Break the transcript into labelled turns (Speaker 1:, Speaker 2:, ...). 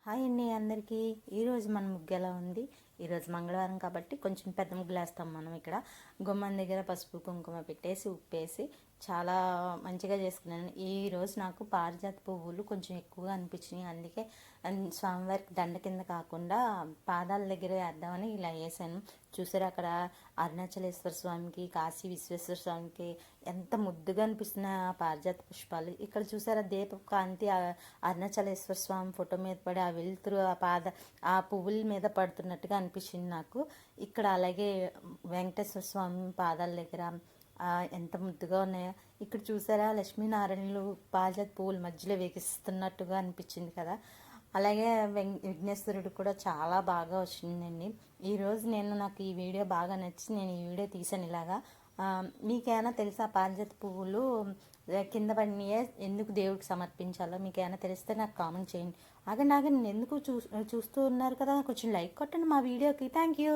Speaker 1: Hi అండి అందరికీ. ఈరోజు మన ముగ్గు ఎలా ఉంది? ఈరోజు మంగళవారం కాబట్టి కొంచెం పెద్ద ముగ్గులు వేస్తాం మనం. ఇక్కడ గుమ్మం దగ్గర పసుపు కుంకుమ పెట్టేసి ఉప్పేసి చాలా మంచిగా చేసుకున్నాను. ఈరోజు నాకు పారిజాత పువ్వులు కొంచెం ఎక్కువగా అనిపించినాయి, అందుకే స్వామివారికి దండ కింద కాకుండా పాదాల దగ్గర వేద్దామని ఇలా వేసాను. చూసారు అక్కడ అరుణాచలేశ్వర స్వామికి, కాశీ విశ్వేశ్వర స్వామికి ఎంత ముద్దుగా అనిపిస్తున్న పారిజాత పుష్పాలు. ఇక్కడ చూసారా దీప కాంతి అరుణాచలేశ్వర స్వామి ఫోటో మీద పడి ఆ వెలుతురు ఆ పువ్వుల మీద పడుతున్నట్టుగా అనిపించింది నాకు. ఇక్కడ అలాగే వెంకటేశ్వర స్వామి పాదాల దగ్గర ఎంత ముద్దుగా ఉన్నాయో. ఇక్కడ చూసారా లక్ష్మీనారాయణలు పారిజాత పువ్వుల మధ్యలో వేగిస్తున్నట్టుగా అనిపించింది కదా. అలాగే విఘ్నేశ్వరుడు కూడా చాలా బాగా వచ్చిందండి. ఈరోజు నాకు ఈ వీడియో బాగా నచ్చి నేను ఈ వీడియో తీసాను ఇలాగా. మీకేమైనా తెలుసా పారిజాత పువ్వులు కింద పడినయే ఎందుకు దేవుడికి సమర్పించాలో మీకేమైనా తెలిస్తే నాకు కామెంట్ చేయండి. ఆగండి నేను ఎందుకు చూస్తూ ఉన్నారు కదా, కొంచెం లైక్ కొట్టండి మా వీడియోకి. Thank you.